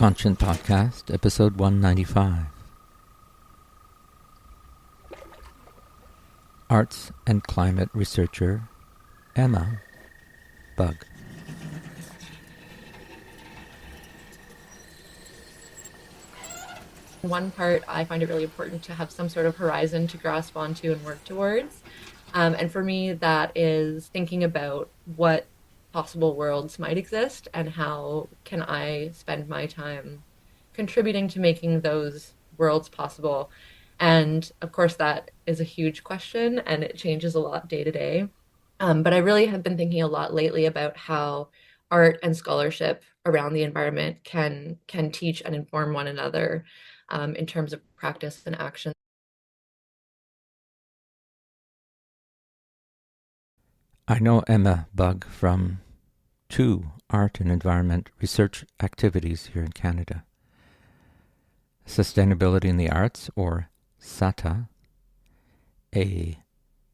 Conscient Podcast, episode 195. Arts and climate researcher Emma Bugg. One part, I find it really important to have some sort of horizon to grasp onto and work towards. And for me, that is thinking about what possible worlds might exist and how can I spend my time contributing to making those worlds possible. And of course, that is a huge question and it changes a lot day to day. But I really have been thinking a lot lately about how art and scholarship around the environment can teach and inform one another in terms of practice and action. I know Emma Bugg from two art and environment research activities here in Canada. Sustainability in the Arts, or SATA, a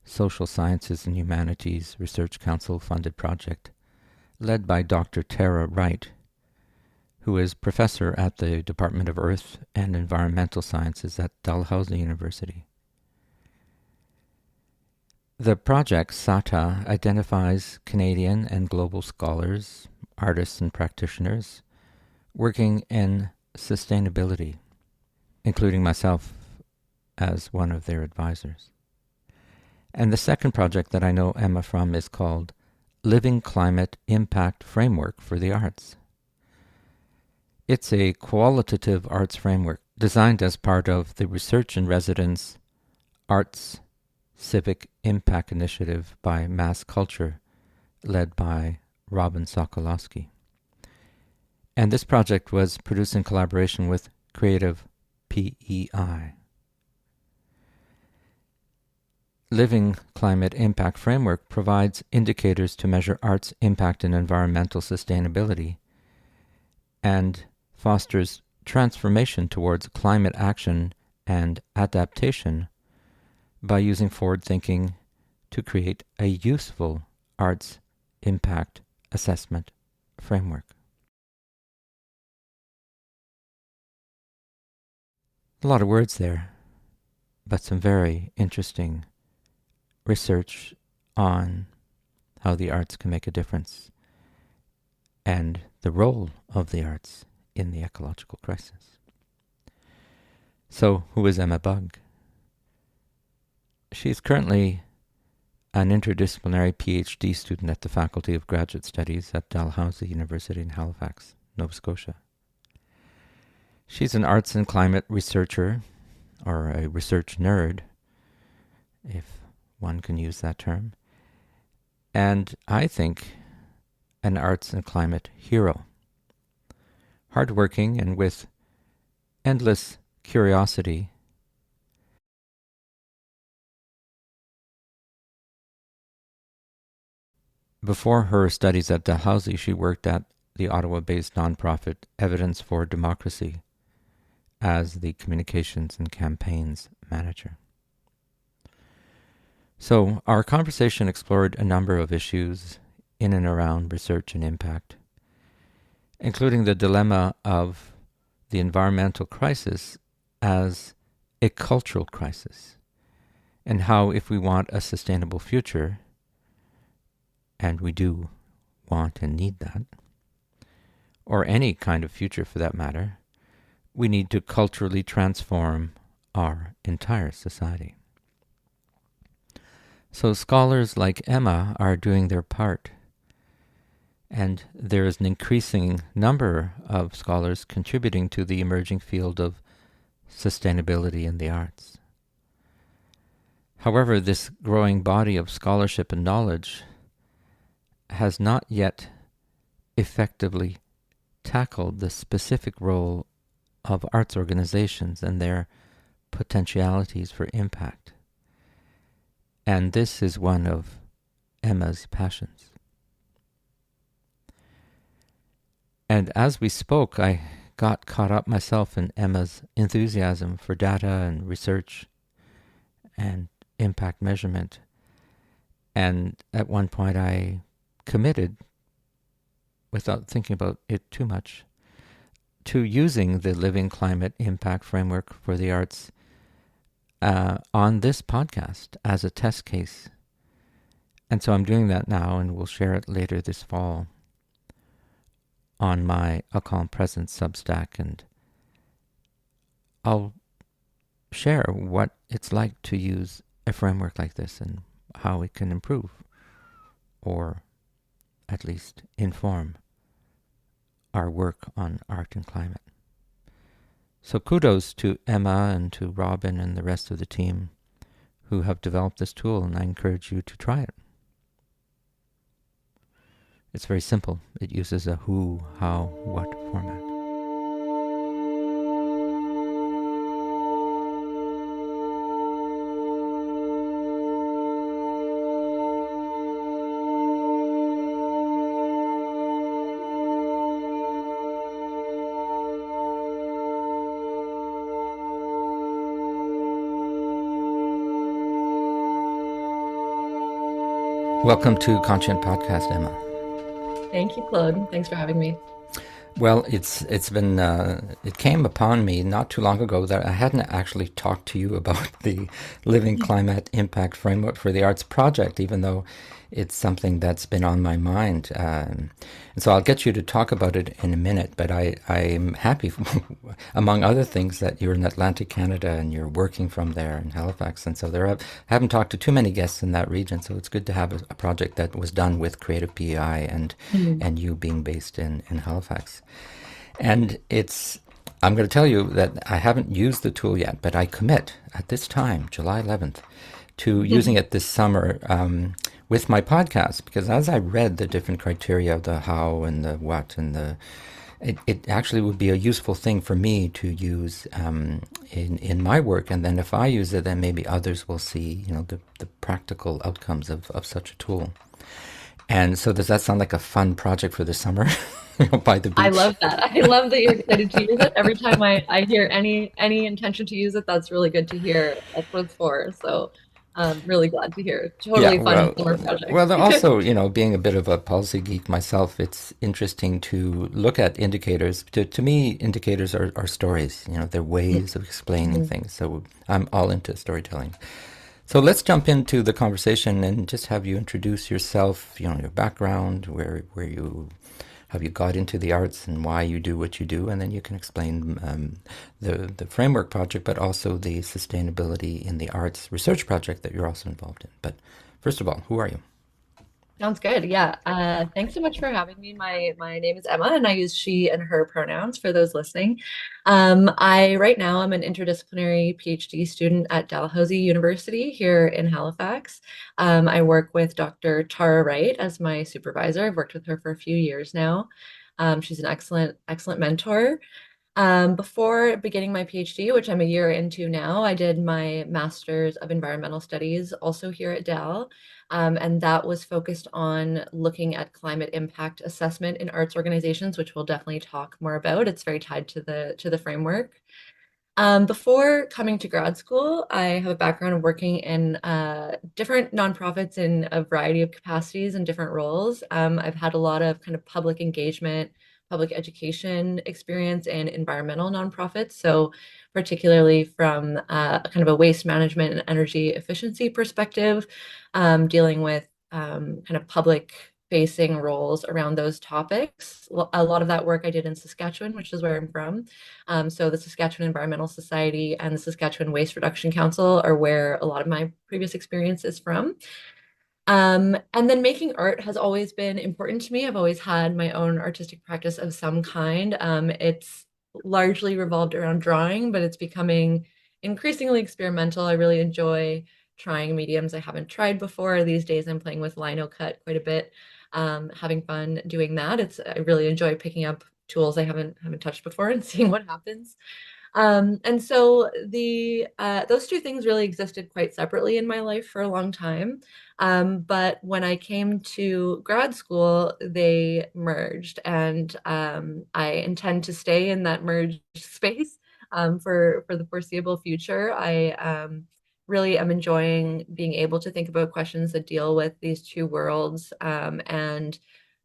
Social Sciences and Humanities Research Council funded project led by Dr. Tara Wright, who is professor at the Department of Earth and Environmental Sciences at Dalhousie University. The project, SATA, identifies Canadian and global scholars, artists and practitioners working in sustainability, including myself as one of their advisors. And the second project that I know Emma from is called Living Climate Impact Framework for the Arts. It's a qualitative arts framework designed as part of the Research in Residence Arts Civic Impact Initiative by Mass Culture, led by Robin Sokolowski. And this project was produced in collaboration with Creative PEI. Living Climate Impact Framework provides indicators to measure arts' impact in environmental sustainability and fosters transformation towards climate action and adaptation by using forward thinking to create a useful arts impact assessment framework. A lot of words there, but some very interesting research on how the arts can make a difference and the role of the arts in the ecological crisis. So, who is Emma Bugg? She is currently an interdisciplinary PhD student at the Faculty of Graduate Studies at Dalhousie University in Halifax, Nova Scotia. She's an arts and climate researcher, or a research nerd, if one can use that term, and I think an arts and climate hero. Hardworking and with endless curiosity, before her studies at Dalhousie, she worked at the Ottawa-based nonprofit Evidence for Democracy as the communications and campaigns manager. So our conversation explored a number of issues in and around research and impact, including the dilemma of the environmental crisis as a cultural crisis, and how if we want a sustainable future, and we do want and need that, or any kind of future for that matter, we need to culturally transform our entire society. So scholars like Emma are doing their part, and there is an increasing number of scholars contributing to the emerging field of sustainability in the arts. However, this growing body of scholarship and knowledge has not yet effectively tackled the specific role of arts organizations and their potentialities for impact. And this is one of Emma's passions. And as we spoke, I got caught up myself in Emma's enthusiasm for data and research and impact measurement. And at one point I committed, without thinking about it too much, to using the Living Climate Impact Framework for the Arts on this podcast as a test case. And so I'm doing that now, and we'll share it later this fall on my A Calm Presence Substack, and I'll share what it's like to use a framework like this and how it can improve, or at least inform, our work on art and climate. So kudos to Emma and to Robin and the rest of the team who have developed this tool, and I encourage you to try it. It's very simple. It uses a who, how, what format. Welcome to Conscient Podcast, Emma. Thank you, Claude. Thanks for having me. Well, it's been it came upon me not too long ago that I hadn't actually talked to you about the Living Climate Impact Framework for the Arts project, even though it's something that's been on my mind. And so I'll get you to talk about it in a minute, but I'm happy, among other things, that you're in Atlantic Canada and you're working from there in Halifax. And so I haven't talked to too many guests in that region, so it's good to have a project that was done with Creative PEI and you being based in Halifax. And I'm going to tell you that I haven't used the tool yet, but I commit at this time, July 11th, to using it this summer with my podcast, because as I read the different criteria, the how and the what and it actually would be a useful thing for me to use in my work. And then if I use it, then maybe others will see, the practical outcomes of such a tool. And so does that sound like a fun project for the summer? By the I beach? love that. I love that you're excited to use it. Every time I hear any intention to use it, that's really good to hear. That's what it's for. So I'm really glad to hear. Yeah, Totally fun well, summer project. well, also, being a bit of a policy geek myself, it's interesting to look at indicators. To me, indicators are stories. They're ways of explaining Mhm. things. So I'm all into storytelling. So let's jump into the conversation and just have you introduce yourself, your background, where you how you got into the arts and why you do what you do, and then you can explain the framework project, but also the sustainability in the arts research project that you're also involved in. But first of all, who are you? Sounds good. Yeah. Thanks so much for having me. My name is Emma, and I use she and her pronouns for those listening. I right now I'm an interdisciplinary PhD student at Dalhousie University here in Halifax. I work with Dr. Tara Wright as my supervisor. I've worked with her for a few years now. She's an excellent mentor. Before beginning my PhD, which I'm a year into now, I did my Master's of Environmental Studies also here at Dal. And that was focused on looking at climate impact assessment in arts organizations, which we'll definitely talk more about. It's very tied to the framework. Before coming to grad school, I have a background of working in different nonprofits in a variety of capacities and different roles. I've had a lot of kind of public engagement, public education experience in environmental nonprofits. So, particularly from kind of a waste management and energy efficiency perspective, dealing with kind of public facing roles around those topics. A lot of that work I did in Saskatchewan, which is where I'm from. So the Saskatchewan Environmental Society and the Saskatchewan Waste Reduction Council are where a lot of my previous experience is from. And then making art has always been important to me. I've always had my own artistic practice of some kind. It's largely revolved around drawing, but it's becoming increasingly experimental. I really enjoy trying mediums I haven't tried before. These days, I'm playing with lino cut quite a bit, having fun doing that. I really enjoy picking up tools I haven't touched before and seeing what happens. And so the those two things really existed quite separately in my life for a long time. But when I came to grad school, they merged, and I intend to stay in that merged space for the foreseeable future. I really am enjoying being able to think about questions that deal with these two worlds and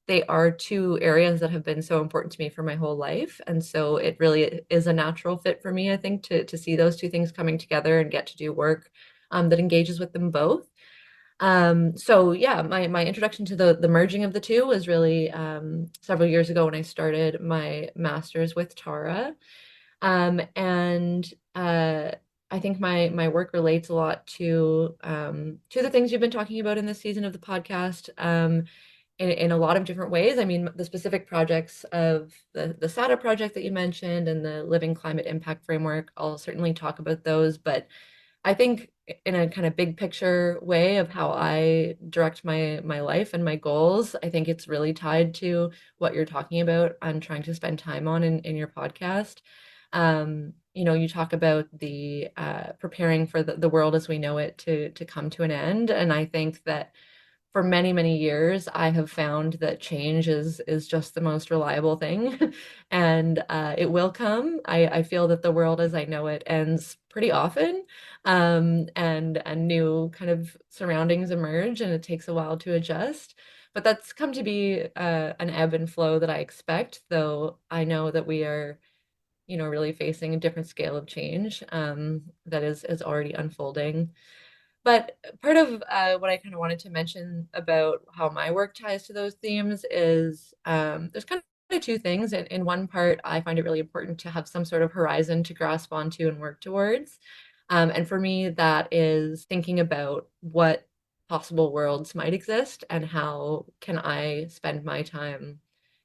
they are two areas that have been so important to me for my whole life. And so it really is a natural fit for me, I think, to see those two things coming together and get to do work that engages with them both. So yeah, my introduction to the merging of the two was really several years ago when I started my master's with Tara. And I think my work relates a lot to the things you've been talking about in this season of the podcast. In a lot of different ways. I mean, the specific projects of the SATA project that you mentioned and the Living Climate Impact Framework, I'll certainly talk about those. But I think in a kind of big picture way of how I direct my life and my goals, I think it's really tied to what you're talking about and trying to spend time on in your podcast. You talk about the preparing for the world as we know it to come to an end. And I think that for many, many years, I have found that change is just the most reliable thing, and it will come. I feel that the world as I know it ends pretty often, and new kind of surroundings emerge, and it takes a while to adjust. But that's come to be an ebb and flow that I expect, though I know that we are, really facing a different scale of change that is already unfolding. But part of what I kind of wanted to mention about how my work ties to those themes is there's kind of two things. In one part, I find it really important to have some sort of horizon to grasp onto and work towards. And for me, that is thinking about what possible worlds might exist and how can I spend my time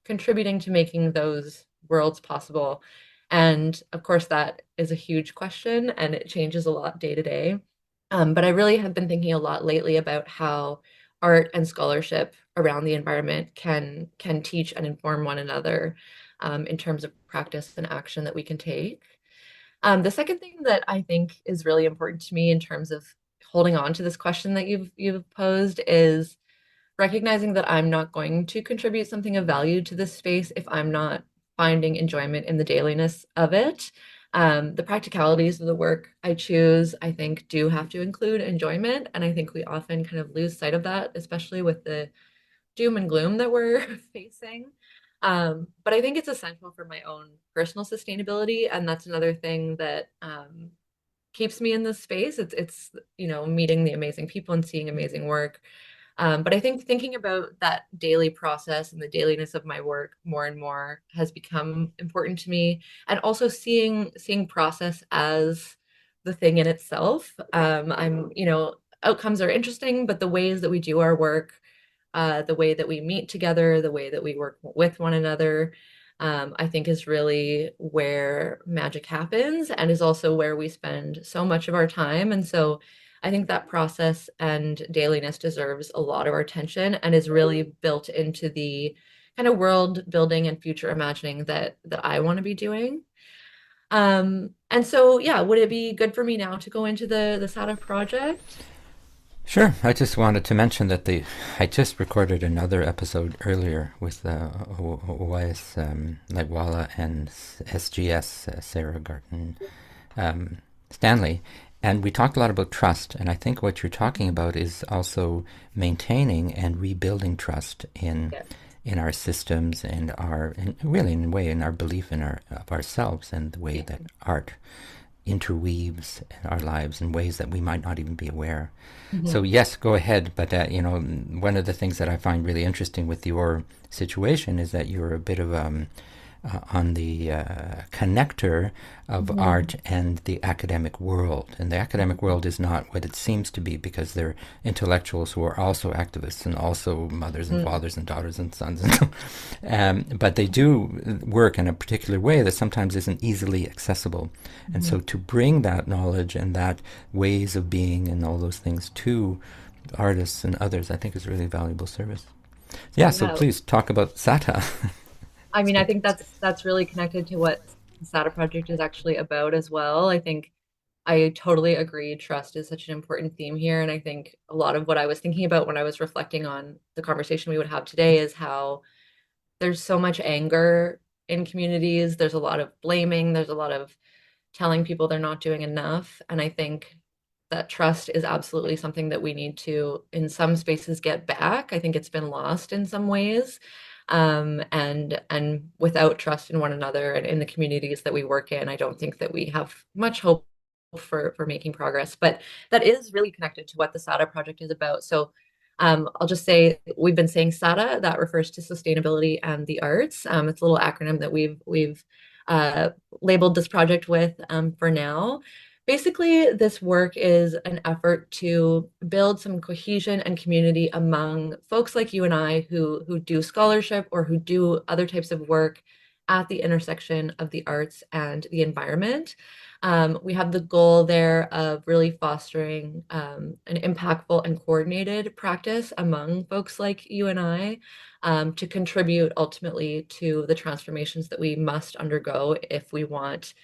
contributing to making those worlds possible. And of course, that is a huge question and it changes a lot day to day. But I really have been thinking a lot lately about how art and scholarship around the environment can teach and inform one another in terms of practice and action that we can take. The second thing that I think is really important to me in terms of holding on to this question that you've posed is recognizing that I'm not going to contribute something of value to this space if I'm not finding enjoyment in the dailiness of it. The practicalities of the work I choose, I think, do have to include enjoyment. And I think we often kind of lose sight of that, especially with the doom and gloom that we're facing. But I think it's essential for my own personal sustainability. And that's another thing that keeps me in this space. It's meeting the amazing people and seeing amazing work. But I think thinking about that daily process and the dailiness of my work more and more has become important to me, and also seeing process as the thing in itself. Outcomes are interesting, but the ways that we do our work, the way that we meet together, the way that we work with one another, I think is really where magic happens and is also where we spend so much of our time. And so I think that process and dailiness deserves a lot of our attention and is really built into the kind of world building and future imagining that I want to be doing. And so, yeah, would it be good for me now to go into the SATA project? Sure. I just wanted to mention that I just recorded another episode earlier with OYS Legwala and SGS Sarah Garten Stanley, and we talked a lot about trust. And I think what you're talking about is also maintaining and rebuilding trust in Yeah. our systems and really in a way in our belief in of ourselves and the way that art interweaves in our lives in ways that we might not even be aware. So Mhm. yes, go ahead. But one of the things that I find really interesting with your situation is that you're a bit of on the connector of art Mhm. and the academic world. And the academic world is not what it seems to be because they're intellectuals who are also activists and also mothers and Mhm. fathers and daughters and sons. But they do work in a particular way that sometimes isn't easily accessible. And so Mhm. to bring that knowledge and that ways of being and all those things to artists and others, I think is really valuable service. Yeah, so Yeah. please talk about SATA. I It's mean, I good. think that's really connected to what the SATA project is actually about as well. I think I totally agree. Trust is such an important theme here. And I think a lot of what I was thinking about when I was reflecting on the conversation we would have today is how there's so much anger in communities. There's a lot of blaming. There's a lot of telling people they're not doing enough. And I think that trust is absolutely something that we need to, in some spaces, get back. I think it's been lost in some ways. And without trust in one another and in the communities that we work in, I don't think that we have much hope for making progress. But that is really connected to what the SATA project is about. So I'll just say we've been saying SATA. That refers to sustainability and the arts. It's a little acronym that we've uh, labeled this project with for now. Basically, this work is an effort to build some cohesion and community among folks like you and I who do scholarship or who do other types of work at the intersection of the arts and the environment. We have the goal there of really fostering an impactful and coordinated practice among folks like you and I to contribute ultimately to the transformations that we must undergo if we want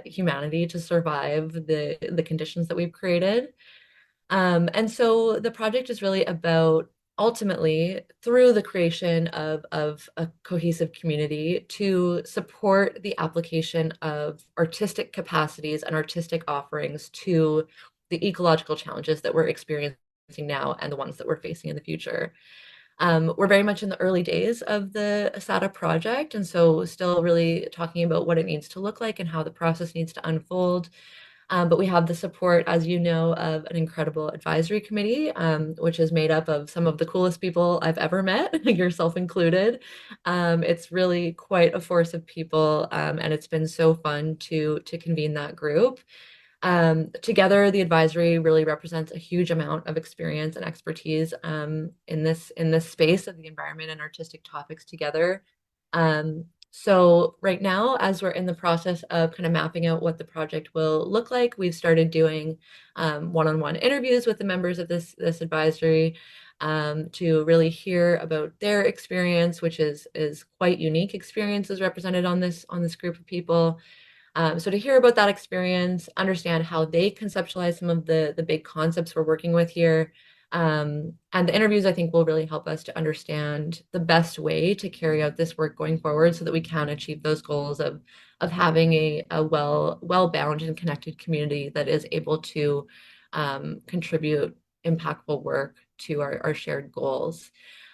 humanity to survive the conditions that we've created. And so the project is really about ultimately through the creation of a cohesive community to support the application of artistic capacities and artistic offerings to the ecological challenges that we're experiencing now and the ones that we're facing in the future. We're very much in the early days of the ASADA project, and so still really talking about what it needs to look like and how the process needs to unfold. But we have the support, as you know, of an incredible advisory committee, which is made up of some of the coolest people I've ever met, yourself included. It's really quite a force of people, and it's been so fun to convene that group. Together, the advisory really represents a huge amount of experience and expertise in this space of the environment and artistic topics together. So right now, as we're in the process of kind of mapping out what the project will look like, we've started doing one-on-one interviews with the members of this advisory to really hear about their experience, which is quite unique experiences represented on this group of people. So to hear about that experience, understand how they conceptualize some of the big concepts we're working with here. And the interviews, I think, will really help us to understand the best way to carry out this work going forward so that we can achieve those goals of having a well-bound and connected community that is able to contribute impactful work to our shared goals.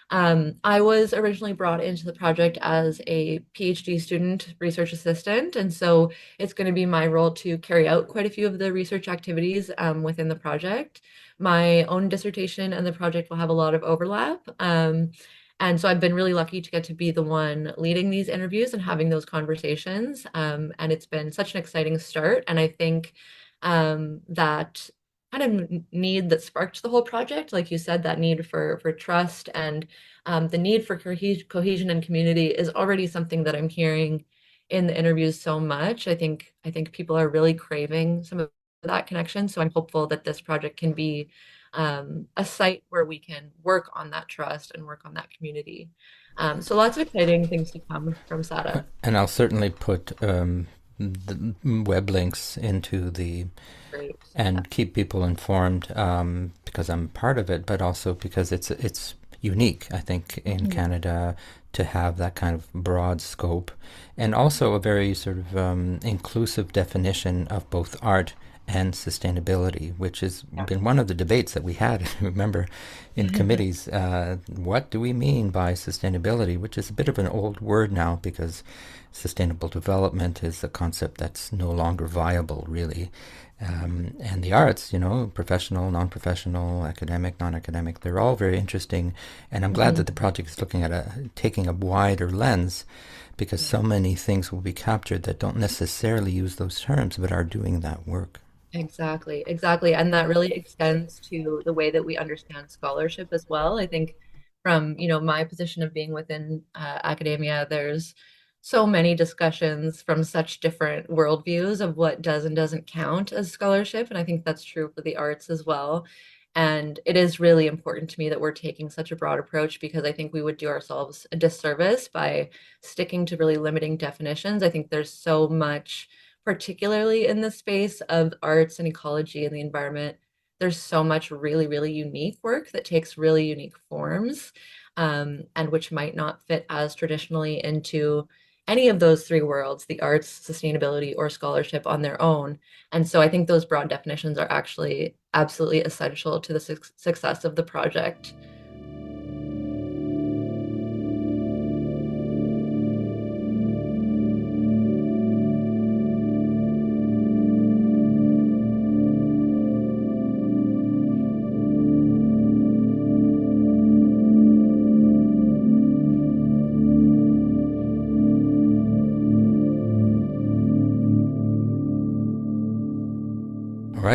I was originally brought into the project as a PhD student research assistant, and so it's going to be my role to carry out quite a few of the research activities within the project. My own dissertation and the project will have a lot of overlap. And so I've been really lucky to get to be the one leading these interviews and having those conversations. And it's been such an exciting start. And I think that kind of need that sparked the whole project, like you said, that need for trust and the need for cohesion and community is already something that I'm hearing in the interviews so much. I think people are really craving some of that connection. So I'm hopeful that this project can be a site where we can work on that trust and work on that community. So lots of exciting things to come from SADA. And I'll certainly put the web links into the Great. Yeah. and keep people informed because I'm part of it, but also because it's unique, I think, in Mhm. Canada to have that kind of broad scope and also a very sort of inclusive definition of both art and sustainability, which has Yeah. been one of the debates that we had, remember, in committees. What do we mean by sustainability, which is a bit of an old word now because sustainable development is a concept that's no longer viable, really. And the arts, professional, non-professional, academic, non-academic, they're all very interesting. And I'm glad that the project is looking at taking a wider lens because so many things will be captured that don't necessarily use those terms but are doing that work. Exactly, exactly. And that really extends to the way that we understand scholarship as well. I think from, my position of being within academia, there's so many discussions from such different worldviews of what does and doesn't count as scholarship. And I think that's true for the arts as well. And it is really important to me that we're taking such a broad approach because I think we would do ourselves a disservice by sticking to really limiting definitions. I think there's so much particularly in the space of arts and ecology and the environment, there's so much really, really unique work that takes really unique forms, and which might not fit as traditionally into any of those three worlds, the arts, sustainability, or scholarship on their own. And so I think those broad definitions are actually absolutely essential to the success of the project.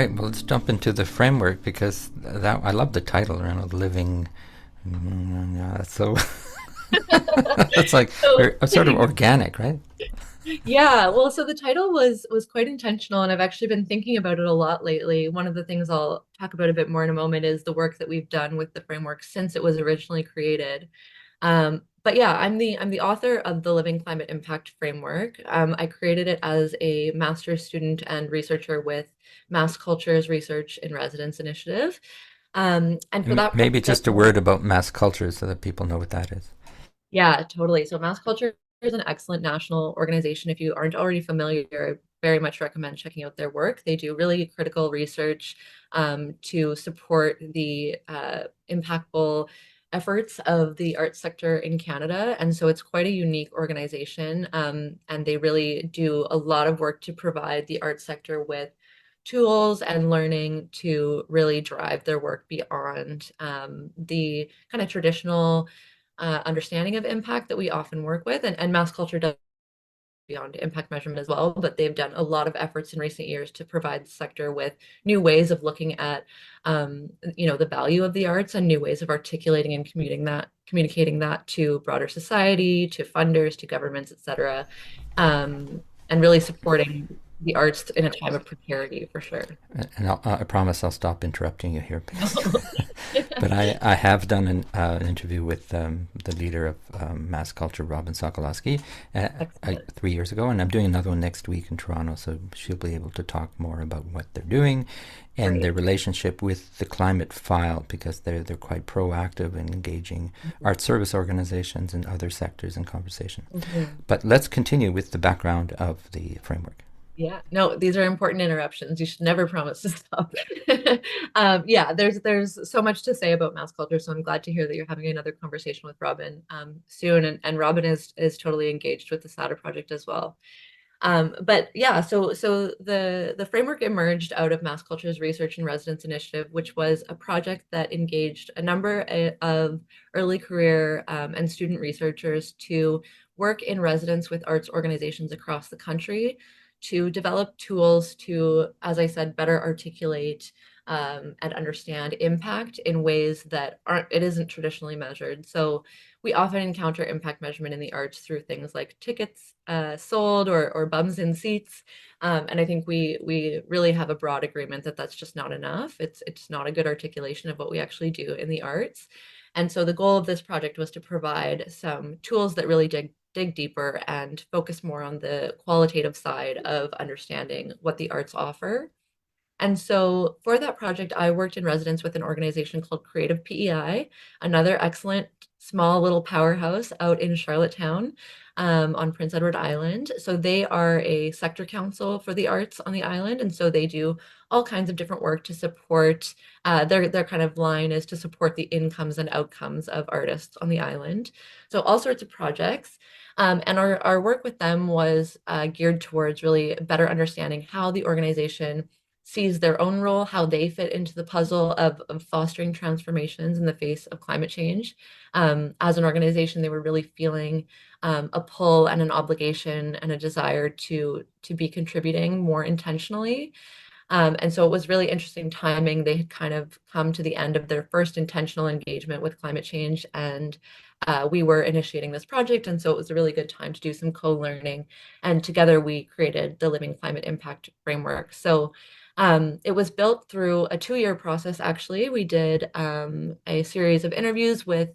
right. Well, let's jump into the framework because that I love the title, living. Yeah, so it's like So very, sort of organic, right? yeah, well, so the title was quite intentional, and I've actually been thinking about it a lot lately. One of the things I'll talk about a bit more in a moment is the work that we've done with the framework since it was originally created. But yeah, I'm the author of the Living Climate Impact Framework. I created it as a master's student and researcher with Mass Cultures Research in Residence Initiative. And for that Maybe project, just a word about mass culture so that people know what that is. yeah, totally. So Mass Culture is an excellent national organization. If you aren't already familiar, I very much recommend checking out their work. They do really critical research to support the impactful efforts of the arts sector in Canada. And so it's quite a unique organization. And they really do a lot of work to provide the arts sector with tools and learning to really drive their work beyond the kind of traditional understanding of impact that we often work with. And mass culture does beyond impact measurement as well, but they've done a lot of efforts in recent years to provide the sector with new ways of looking at, the value of the arts and new ways of articulating and communicating that to broader society, to funders, to governments, et cetera, and really supporting the arts in a time of precarity for sure. And I promise I'll stop interrupting you here because but I have done an interview with the leader of Mass Culture, Robin Sokolowski, Excellent. 3 years ago, and I'm doing another one next week in Toronto, so she'll be able to talk more about what they're doing and their Great. relationship with the climate file because they're quite proactive in engaging art service organizations and other sectors in conversation. Mhm. But let's continue with the background of the framework. Yeah, no, these are important interruptions. You should never promise to stop. Yeah, there's so much to say about mass culture, so I'm glad to hear that you're having another conversation with Robin soon, and Robin is totally engaged with the SATA project as well. But yeah, so the framework emerged out of Mass Culture's Research and Residence Initiative, which was a project that engaged a number of early career and student researchers to work in residence with arts organizations across the country to develop tools to, as I said, better articulate and understand impact in ways that aren't it isn't traditionally measured. So we often encounter impact measurement in the arts through things like tickets sold or bums in seats. And I think we really have a broad agreement that that's just not enough. It's not a good articulation of what we actually do in the arts. And so the goal of this project was to provide some tools that really dig deeper and focus more on the qualitative side of understanding what the arts offer. And so for that project, I worked in residence with an organization called Creative PEI, another excellent small little powerhouse out in Charlottetown on Prince Edward Island. So they are a sector council for the arts on the island. And so they do all kinds of different work to support, their kind of line is to support the incomes and outcomes of artists on the island. So all sorts of projects. And our work with them was geared towards really better understanding how the organization sees their own role, how they fit into the puzzle of fostering transformations in the face of climate change. As an organization, they were really feeling a pull and an obligation and a desire to be contributing more intentionally. And so it was really interesting timing. They had kind of come to the end of their first intentional engagement with climate change, and we were initiating this project. And so it was a really good time to do some co-learning. And together we created the Living Climate Impact Framework. So it was built through a 2-year process, actually. We did a series of interviews with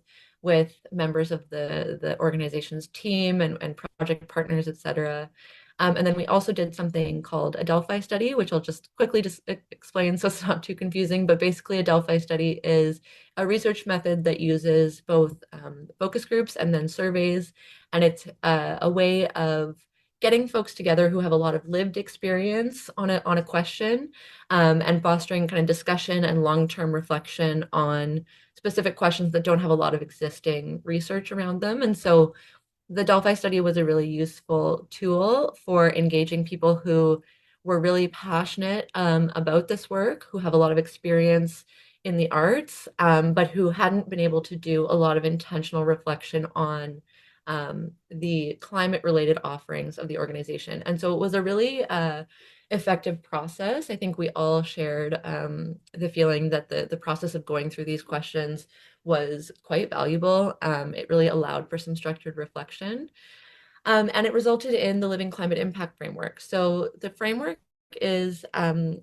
members of the organization's team and project partners, et cetera. And then we also did something called a Delphi study, which I'll just quickly just explain so it's not too confusing. But basically, a Delphi study is a research method that uses both focus groups and then surveys. And it's a way of getting folks together who have a lot of lived experience on a question and fostering kind of discussion and long-term reflection on specific questions that don't have a lot of existing research around them. And so the Delphi study was a really useful tool for engaging people who were really passionate about this work, who have a lot of experience in the arts, but who hadn't been able to do a lot of intentional reflection on the climate related offerings of the organization. And so it was a really effective process. I think we all shared the feeling that the process of going through these questions was quite valuable. It really allowed for some structured reflection. And it resulted in the Living Climate Impact Framework. So the framework is, I'm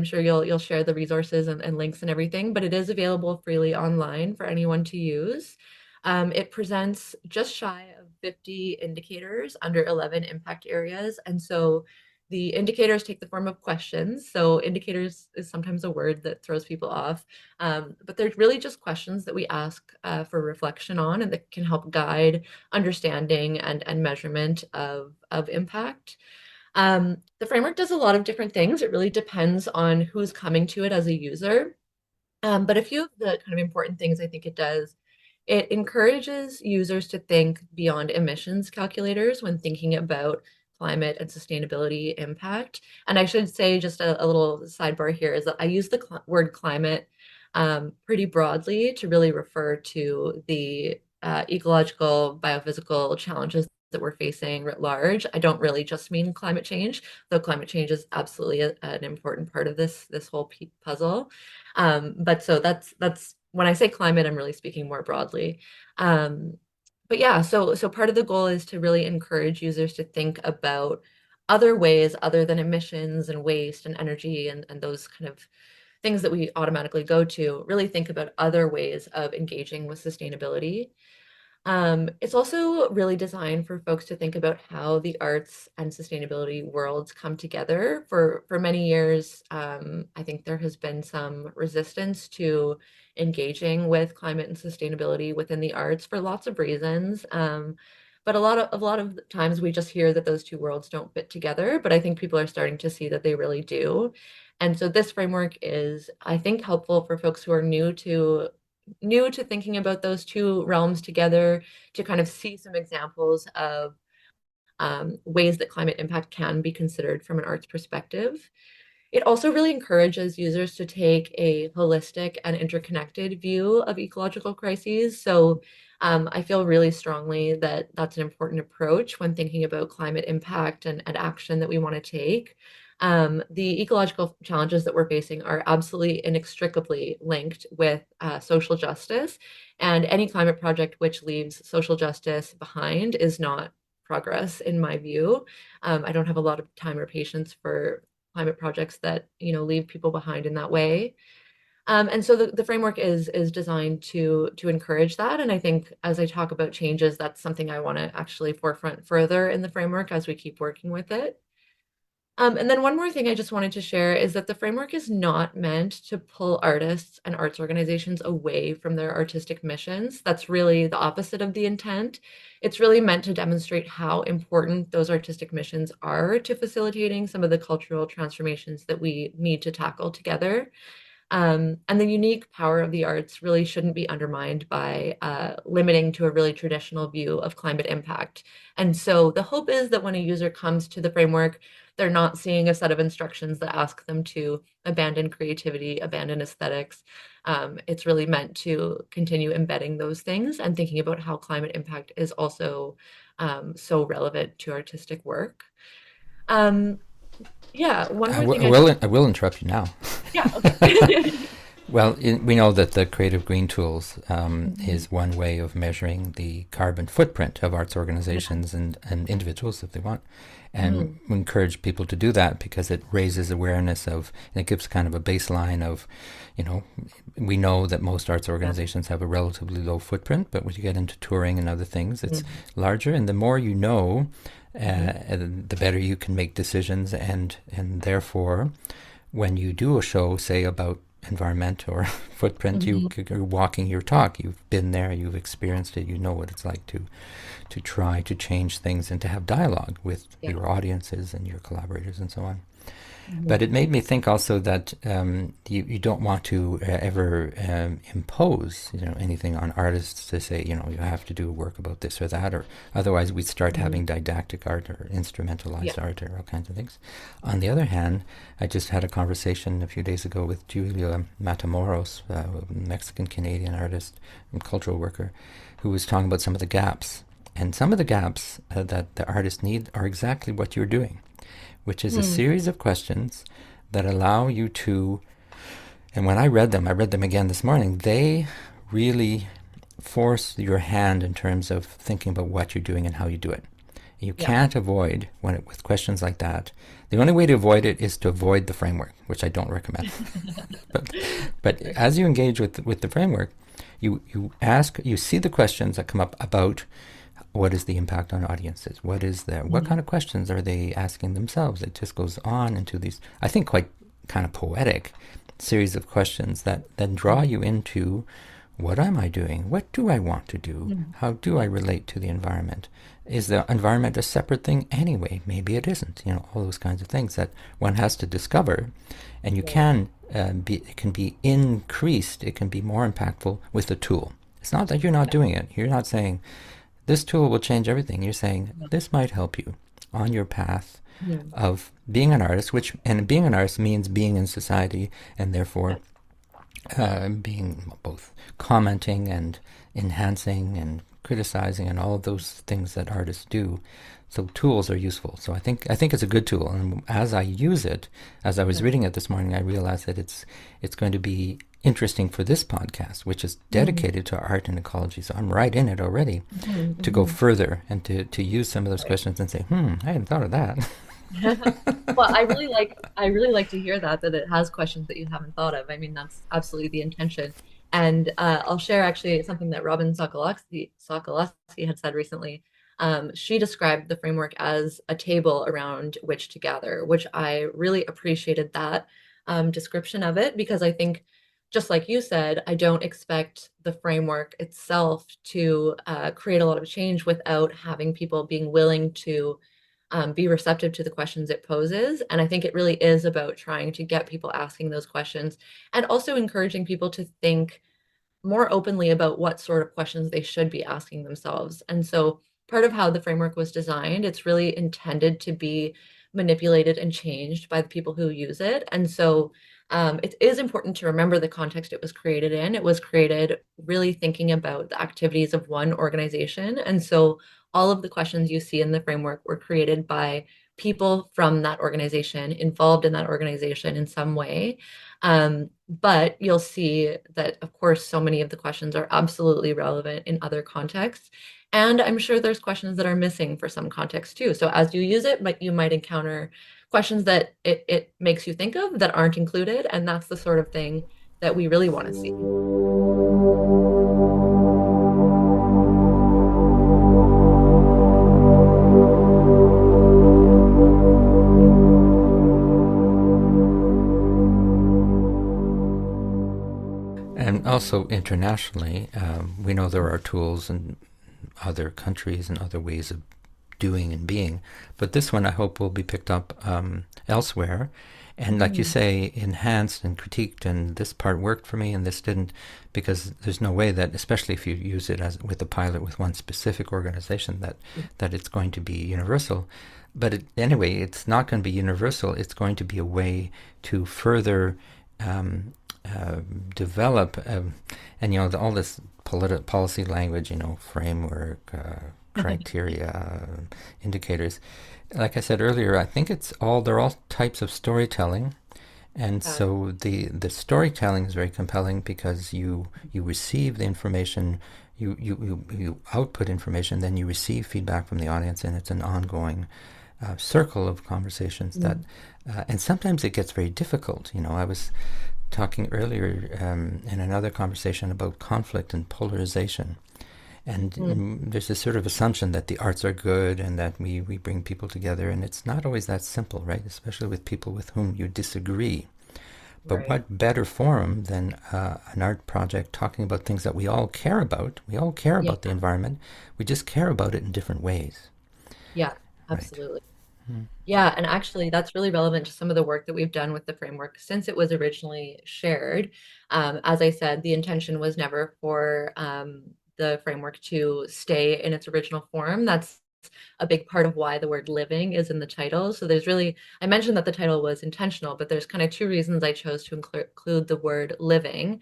sure you'll share the resources and links and everything, but it is available freely online for anyone to use. It presents just shy of 50 indicators under 11 impact areas. And so the indicators take the form of questions. So indicators is sometimes a word that throws people off, but they're really just questions that we ask for reflection on and that can help guide understanding and measurement of impact. The framework does a lot of different things. It really depends on who's coming to it as a user. But a few of the kind of important things I think it does, it encourages users to think beyond emissions calculators when thinking about climate and sustainability impact. And I should say just a little sidebar here is that I use the word climate pretty broadly to really refer to the ecological, biophysical challenges that we're facing writ large. I don't really just mean climate change, though climate change is absolutely an important part of this whole puzzle. But so that's when I say climate, I'm really speaking more broadly. Um, but yeah, so part of the goal is to really encourage users to think about other ways other than emissions and waste and energy and those kind of things that we automatically go to, really think about other ways of engaging with sustainability. It's also really designed for folks to think about how the arts and sustainability worlds come together. For many years, I think there has been some resistance to engaging with climate and sustainability within the arts for lots of reasons. But a lot of times we just hear that those two worlds don't fit together, but I think people are starting to see that they really do. And so this framework is, I think, helpful for folks who are new to thinking about those two realms together, to kind of see some examples of ways that climate impact can be considered from an arts perspective. It also really encourages users to take a holistic and interconnected view of ecological crises. So I feel really strongly that that's an important approach when thinking about climate impact and action that we want to take. The ecological challenges that we're facing are absolutely inextricably linked with social justice, and any climate project which leaves social justice behind is not progress, in my view. I don't have a lot of time or patience for climate projects that leave people behind in that way. And so the framework is designed to encourage that. And I think as I talk about changes, that's something I want to actually forefront further in the framework as we keep working with it. And then one more thing I just wanted to share is that the framework is not meant to pull artists and arts organizations away from their artistic missions. That's really the opposite of the intent. It's really meant to demonstrate how important those artistic missions are to facilitating some of the cultural transformations that we need to tackle together. And the unique power of the arts really shouldn't be undermined by limiting to a really traditional view of climate impact. And so the hope is that when a user comes to the framework, they're not seeing a set of instructions that ask them to abandon creativity, abandon aesthetics. It's really meant to continue embedding those things and thinking about how climate impact is also so relevant to artistic work. Um, yeah, one more thing I will interrupt you now. yeah, okay. Well, we know that the Creative Green Tools Mhm. is one way of measuring the carbon footprint of arts Yeah. organizations and individuals if they want. And Mhm. we encourage people to do that because it raises awareness of, and it gives kind of a baseline of, you know, we know that most arts Yeah. organizations have a relatively low footprint, but when you get into touring and other things, it's Mhm. larger. And the more you know, Mhm. the better you can make decisions, and therefore when you do a show, say about environment or footprint, Mhm. you're walking your talk. You've been there, you've experienced it, you know what it's like to try to change things and to have dialogue with Yeah. your audiences and your collaborators and so on. But it Mhm. made me think also that you don't want to ever impose anything on artists to say you have to do work about this or that, or otherwise we'd start Mhm. having didactic art or Yeah. instrumentalized art or all kinds of things. On the other hand, I just had a conversation a few days ago with Julia Matamoros, a Mexican Canadian artist and cultural worker, who was talking about some of the gaps. And some of the gaps that the artists need are exactly what you're doing, which is a Hmm. series of questions that allow you to, and when I read them again this morning, they really force your hand in terms of thinking about what you're doing and how you do it. You Yeah. can't avoid with questions like that. The only way to avoid it is to avoid the framework, which I don't recommend. but but Sure. as you engage with the framework, you see the questions that come up about what is the impact on audiences? What Mhm. kind of questions are they asking themselves? It just goes on into these, I think, quite kind of poetic series of questions that then draw Mhm. you into what am I doing? What do I want to do? Mhm. How do I Yeah. relate to the environment? Is the environment a separate thing anyway? Maybe it isn't. All those kinds of things that one has to discover, and you Right. can it can be increased. It can be more impactful with a tool. It's not that you're not Yeah. doing it. You're not saying this tool will change everything. You're saying Yeah. this might help you on your path Mhm. of being an artist, and being an artist means being in society, and therefore Yeah. being both commenting and enhancing and criticizing and all of those things that artists do. So tools are useful. So I think it's a good tool. And as I use it, as I was Yeah. reading it this morning, I realized that it's going to be interesting for this podcast, which is Mhm. dedicated to art and ecology. So I'm right in it already Mhm. to go Mhm. further and to use some of those Right. questions and say, I hadn't thought of that. Well, I really like to hear that it has questions that you haven't thought of. I mean, that's absolutely the intention. And I'll share actually something that Robin Sokoloski had said recently. She described the framework as a table around which to gather, which I really appreciated that description of it because I think, just like you said, I don't expect the framework itself to create a lot of change without having people being willing to be receptive to the questions it poses. And I think it really is about trying to get people asking those questions and also encouraging people to think more openly about what sort of questions they should be asking themselves. And so part of how the framework was designed, it's really intended to be manipulated and changed by the people who use it. And so it is important to remember the context it was created in. It was created really thinking about the activities of one organization. And so all of the questions you see in the framework were created by people from that organization, involved in that organization in some way. But you'll see that, of course, so many of the questions are absolutely relevant in other contexts. And I'm sure there's questions that are missing for some contexts too. So as you use it, but you might encounter questions that it makes you think of that aren't included. And that's the sort of thing that we really want to see. And also internationally, we know there are tools in other countries and other ways of doing and being, but this one I hope will be picked up elsewhere. And like you Mhm. say, enhanced and critiqued, and this part worked for me and this didn't, because there's no way that, especially if you use it as with a pilot with one specific organization, that it's going to be universal. But anyway, it's not going to be universal. It's going to be a way to further um, uh, develop, and all this policy language, framework, criteria, indicators. Like I said earlier, I think they're all types of storytelling, and Yeah. so the storytelling is very compelling because you receive the information, you output information, then you receive feedback from the audience, and it's an ongoing circle of conversations Mm. and sometimes it gets very difficult. I was talking earlier in another conversation about conflict and polarization. And Mm. there's this sort of assumption that the arts are good and that we bring people together, and it's not always that simple, right? Especially with people with whom you disagree. But Right. what better forum than an art project talking about things that we all care about? We all care Yeah. about the environment. We just care about it in different ways, Yeah, right? absolutely. Yeah, and actually, that's really relevant to some of the work that we've done with the framework since it was originally shared. As I said, the intention was never for the framework to stay in its original form. That's a big part of why the word living is in the title. So I mentioned that the title was intentional, but there's kind of two reasons I chose to include the word living.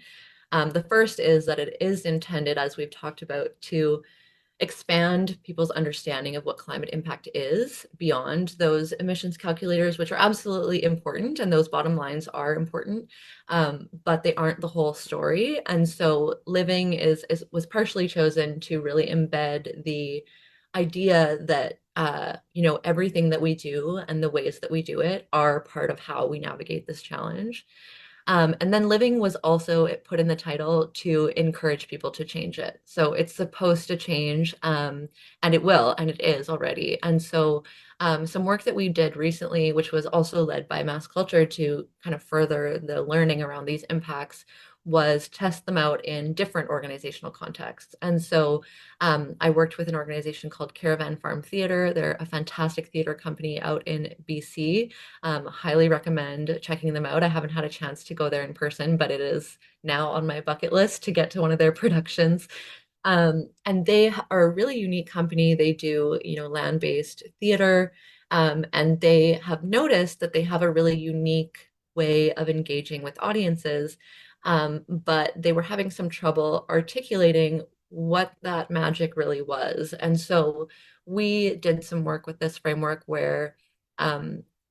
The first is that it is intended, as we've talked about, to expand people's understanding of what climate impact is beyond those emissions calculators, which are absolutely important, and those bottom lines are important, but they aren't the whole story. And so living is was partially chosen to really embed the idea that everything that we do and the ways that we do it are part of how we navigate this challenge. And then living was also put in the title to encourage people to change it. So it's supposed to change, and it will, and it is already. And so some work that we did recently, which was also led by Mass Culture to kind of further the learning around these impacts, was test them out in different organizational contexts. And so I worked with an organization called Caravan Farm Theatre. They're a fantastic theater company out in BC. Highly recommend checking them out. I haven't had a chance to go there in person, but it is now on my bucket list to get to one of their productions. And they are a really unique company. They do, land-based theater, and they have noticed that they have a really unique way of engaging with audiences. But they were having some trouble articulating what that magic really was. And so we did some work with this framework where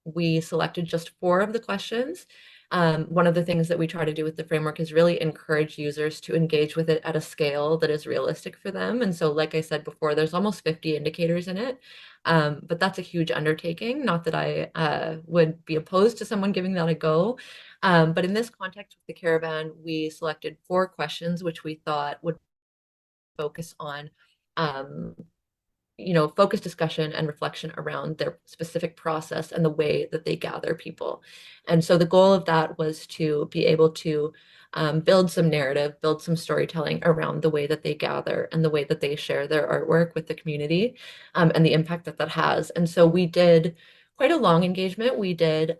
we selected just 4 of the questions. One of the things that we try to do with the framework is really encourage users to engage with it at a scale that is realistic for them. And so, like I said before, there's almost 50 indicators in it, but that's a huge undertaking. Not that I would be opposed to someone giving that a go. But in this context with the caravan, we selected 4 questions, which we thought would focus on um, focused discussion and reflection around their specific process and the way that they gather people. And so the goal of that was to be able to build some narrative, build some storytelling around the way that they gather and the way that they share their artwork with the community, and the impact that that has. And so we did quite a long engagement. We did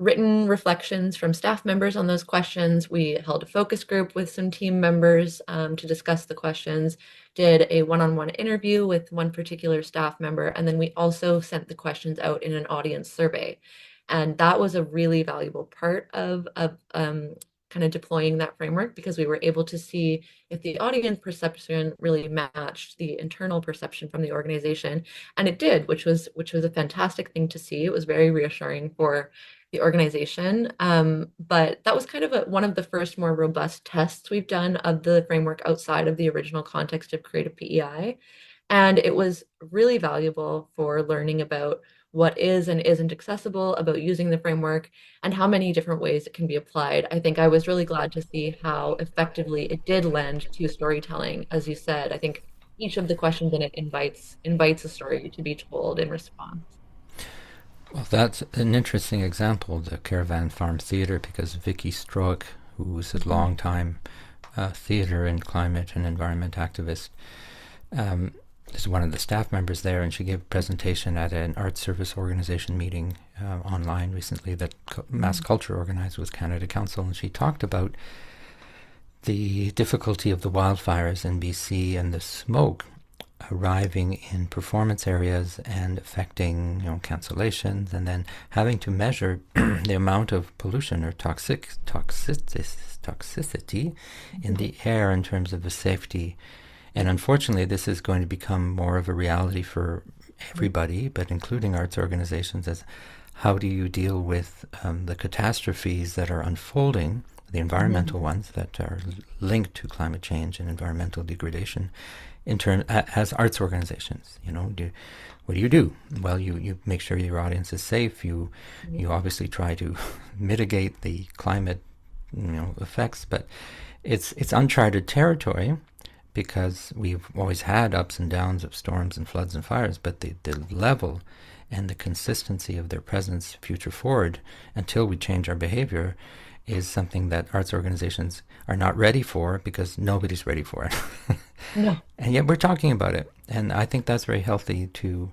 written reflections from staff members on those questions. We held a focus group with some team members to discuss the questions, did a one-on-one interview with one particular staff member, and then we also sent the questions out in an audience survey. And that was a really valuable part of kind of deploying that framework, because we were able to see if the audience perception really matched the internal perception from the organization. And it did, which was a fantastic thing to see. It was very reassuring for the organization. But that was kind of one of the first more robust tests we've done of the framework outside of the original context of creative PEI. And it was really valuable for learning about what is and isn't accessible about using the framework and how many different ways it can be applied. I think I was really glad to see how effectively it did lend to storytelling. As you said, I think each of the questions in it invites a story to be told in response. Well, that's an interesting example, the Caravan Farm Theatre, because Vicky Stroik, who's a Mhm. long-time theatre and climate and environment activist, is one of the staff members there, and she gave a presentation at an art service organization meeting online recently that Mass Culture organized with Canada Council, and she talked about the difficulty of the wildfires in BC and the smoke arriving in performance areas and affecting, cancellations, and then having to measure the amount of pollution or toxicity in the air in terms of the safety. And unfortunately, this is going to become more of a reality for everybody, but including arts organizations, as how do you deal with the catastrophes that are unfolding, the environmental ones that are linked to climate change and environmental degradation, as arts organizations. What do? Well, you make sure your audience is safe. You obviously try to mitigate the climate effects, but it's uncharted territory, because we've always had ups and downs of storms and floods and fires, but the level and the consistency of their presence future forward, until we change our behavior, is something that arts organizations are not ready for, because nobody's ready for it. No. And yet we're talking about it. And I think that's very healthy to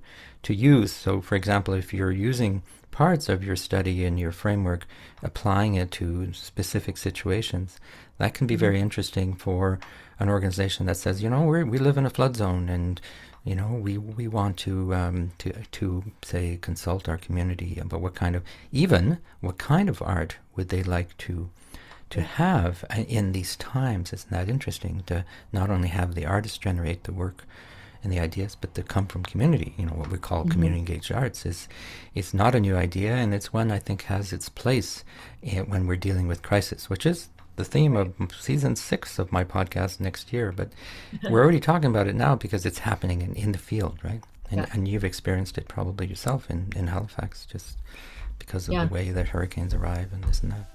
use. So, for example, if you're using parts of your study and your framework, applying it to specific situations, that can be very interesting for an organization that says, we live in a flood zone, and we want to say consult our community about what kind of art would they like to to have in these times. Isn't that interesting? To not only have the artists generate the work and the ideas, but to come from community. What we call Mm-hmm. community engaged arts is it's not a new idea, and it's one I think has its place when we're dealing with crisis, which is the theme Right. of season 6 of my podcast next year. But we're already talking about it now because it's happening in the field, right? And, Yeah. and you've experienced it probably yourself in Halifax, just because of the Yeah. way that hurricanes arrive and this and that.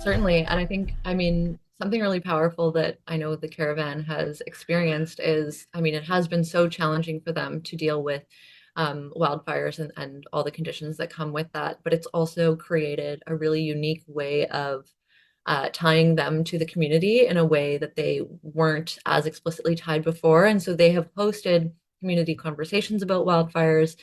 Certainly. And I think, I mean, something really powerful that I know the caravan has experienced is, I mean, it has been so challenging for them to deal with wildfires and all the conditions that come with that. But it's also created a really unique way of tying them to the community in a way that they weren't as explicitly tied before. And so they have hosted community conversations about wildfires,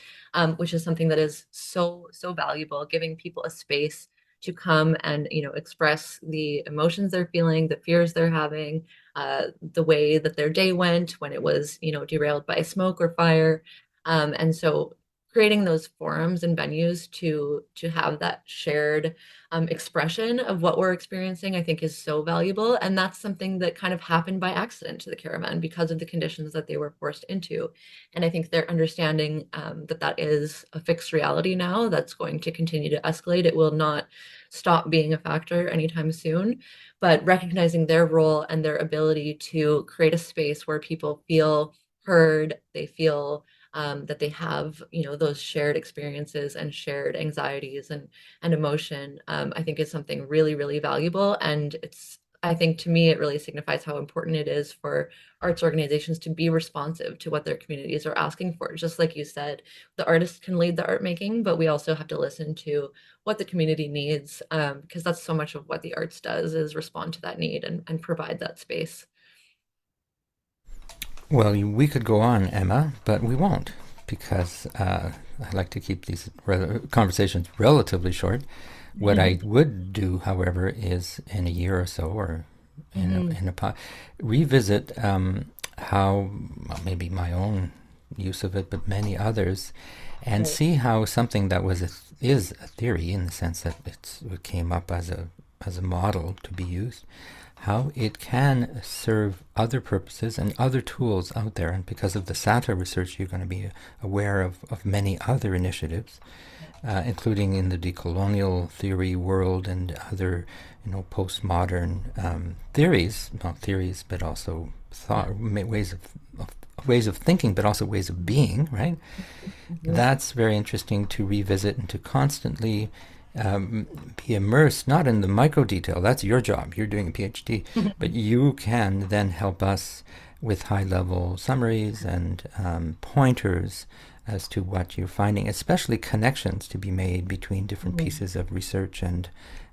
which is something that is so, so valuable, giving people a space to come and express the emotions they're feeling, the fears they're having, the way that their day went when it was derailed by smoke or fire, and so creating those forums and venues to have that shared expression of what we're experiencing, I think is so valuable. And that's something that kind of happened by accident to the caravan because of the conditions that they were forced into. And I think they're understanding that that is a fixed reality now that's going to continue to escalate. It will not stop being a factor anytime soon, but recognizing their role and their ability to create a space where people feel heard, they feel that they have, those shared experiences and shared anxieties and emotion, I think is something really, really valuable. And I think to me, it really signifies how important it is for arts organizations to be responsive to what their communities are asking for. Just like you said, the artists can lead the art making, but we also have to listen to what the community needs, because that's so much of what the arts does is respond to that need and provide that space. Well, we could go on, Emma, but we won't because I like to keep these conversations relatively short. What I would do, however, is in a year or so, or Mhm. revisit how well, maybe my own use of it, but many others, and Right. see how something that is a theory in the sense that it came up as a model to be used, how it can serve other purposes and other tools out there. And because of the SATA research, you're going to be aware of many other initiatives, including in the decolonial theory world and other, postmodern theories, not theories, but also Yeah. thought of ways of thinking, but also ways of being. Right. Mhm. That's very interesting to revisit and to constantly be immersed, not in the micro detail. That's your job. You're doing a PhD, but you can then help us with high level summaries and pointers as to what you're finding, especially connections to be made between different Mhm. pieces of research. And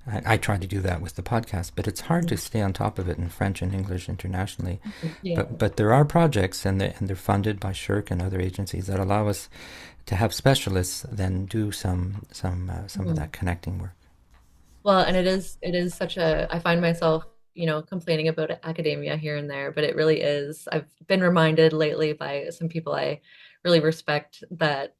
I try to do that with the podcast, but it's hard to stay on top of it in French and English internationally. Yeah. But there are projects, and they're funded by SHIRK and other agencies that allow us to have specialists then do some of Mhm. that connecting work. Well, and it is such a, I find myself, complaining about academia here and there, but it really is. I've been reminded lately by some people I really respect that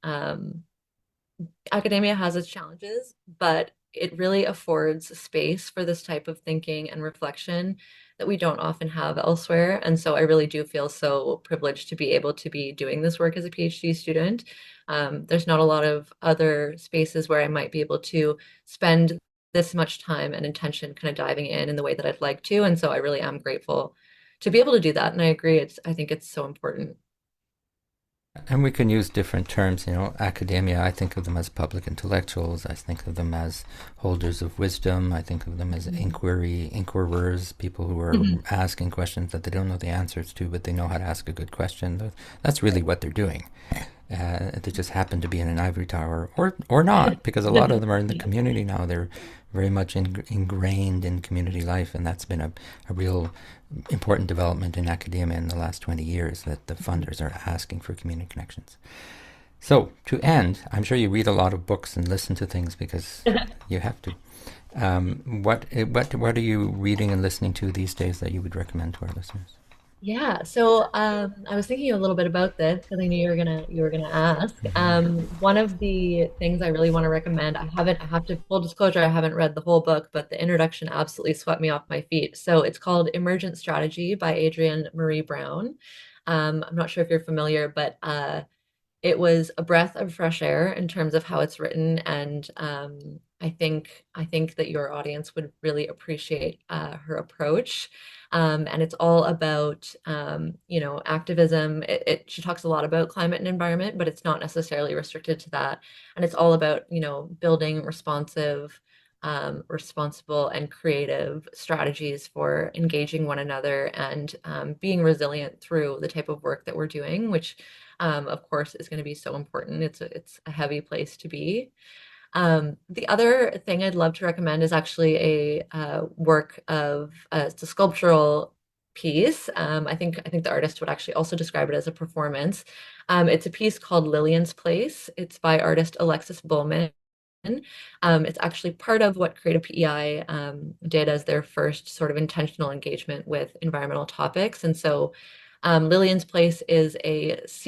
academia has its challenges, but it really affords space for this type of thinking and reflection that we don't often have elsewhere. And so I really do feel so privileged to be able to be doing this work as a PhD student. There's not a lot of other spaces where I might be able to spend this much time and intention kind of diving in the way that I'd like to. And so I really am grateful to be able to do that. And I agree, I think it's so important. And we can use different terms, academia. I think of them as public intellectuals. I think of them as holders of wisdom. I think of them as inquirers, people who are Mhm. asking questions that they don't know the answers to, but they know how to ask a good question. That's really what they're doing. They just happen to be in an ivory tower, or not, because a lot of them are in the Yeah. community now. They're very much ingrained in community life, and that's been a real important development in academia in the last 20 years, that the funders are asking for community connections. So, to end, I'm sure you read a lot of books and listen to things because you have to. What are you reading and listening to these days that you would recommend to our listeners? Yeah, so I was thinking a little bit about this because I knew you were gonna ask. One of the things I really want to recommend, I have to full disclosure, I haven't read the whole book, but the introduction absolutely swept me off my feet. So it's called Emergent Strategy by Adrienne Marie Brown. I'm not sure if you're familiar, but it was a breath of fresh air in terms of how it's written, and I think that your audience would really appreciate her approach. And it's all about activism. She talks a lot about climate and environment, but it's not necessarily restricted to that. And it's all about building responsive, responsible, and creative strategies for engaging one another and being resilient through the type of work that we're doing, which of course, is going to be so important. It's a heavy place to be. The other thing I'd love to recommend is actually a work of it's a sculptural piece. I think the artist would actually also describe it as a performance. It's a piece called Lillian's Place. It's by artist Alexis Bowman. It's actually part of what Creative PEI did as their first sort of intentional engagement with environmental topics. And so Lillian's Place is it's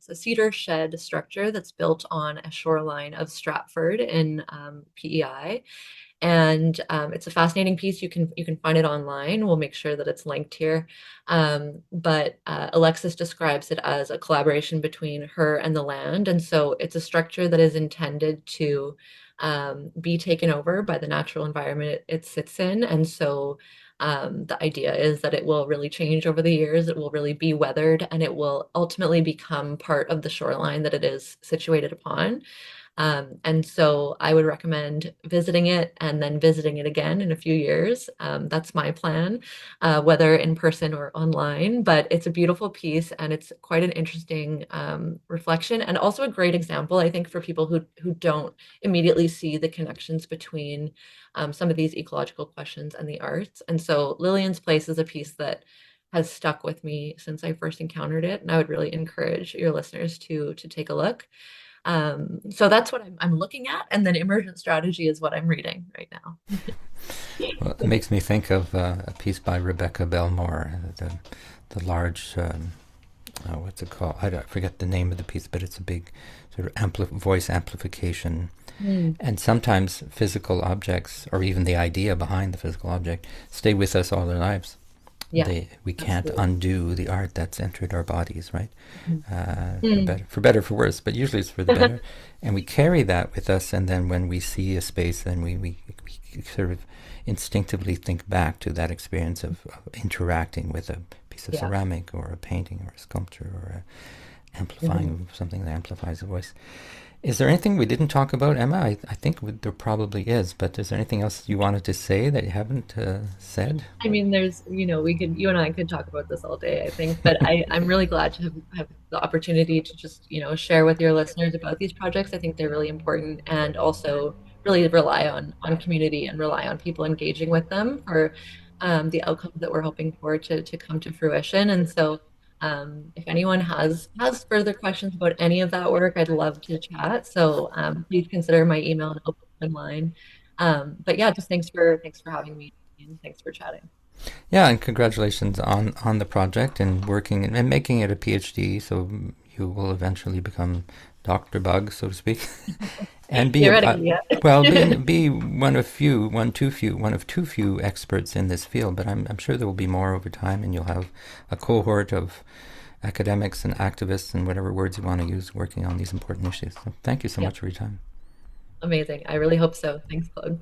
a cedar shed structure that's built on a shoreline of Stratford in PEI. And it's a fascinating piece. You can find it online. We'll make sure that it's linked here. But Alexis describes it as a collaboration between her and the land, and so it's a structure that is intended to be taken over by the natural environment it sits in. And so the idea is that it will really change over the years. It will really be weathered, and it will ultimately become part of the shoreline that it is situated upon. And so I would recommend visiting it and then visiting it again in a few years. That's my plan, whether in person or online. But it's a beautiful piece, and it's quite an interesting reflection, and also a great example, I think, for people who don't immediately see the connections between some of these ecological questions and the arts. And so Lillian's Place is a piece that has stuck with me since I first encountered it, and I would really encourage your listeners to take a look. So that's what I'm looking at, and then emergent strategy is what I'm reading right now. Well, it makes me think of a piece by Rebecca Belmore, the large, what's it called? I forget the name of the piece, but it's a big sort of voice amplification. Mm, And sometimes physical objects, or even the idea behind the physical object, stay with us all our lives. yeah, We can't absolutely. undo the art that's entered our bodies, right? Mhm. For Mm, better, for worse, but usually it's for the better. And we carry that with us, and then when we see a space, then we sort of instinctively think back to that experience of interacting with a piece of yeah. ceramic or a painting or a sculpture or Mhm. amplifying something that amplifies a voice. Is there anything we didn't talk about, Emma? I think there probably is, but is there anything else you wanted to say that you haven't said? I mean, you and I could talk about this all day, I think, but I'm really glad to have the opportunity to just, share with your listeners about these projects. I think they're really important, and also really rely on community and rely on people engaging with them for the outcomes that we're hoping for to come to fruition. And so if anyone has further questions about any of that work, I'd love to chat. So please consider my email an open line. But yeah, just thanks for having me, and thanks for chatting. Yeah, and congratulations on the project and working and making it a PhD. So you will eventually become Dr. Bug, so to speak, and be Theoretically, yeah. well, be one of too few experts in this field. But I'm sure there will be more over time, and you'll have a cohort of academics and activists and whatever words you want to use working on these important issues. So thank you so Yeah, much for your time. amazing. I really hope so. Thanks, Claude.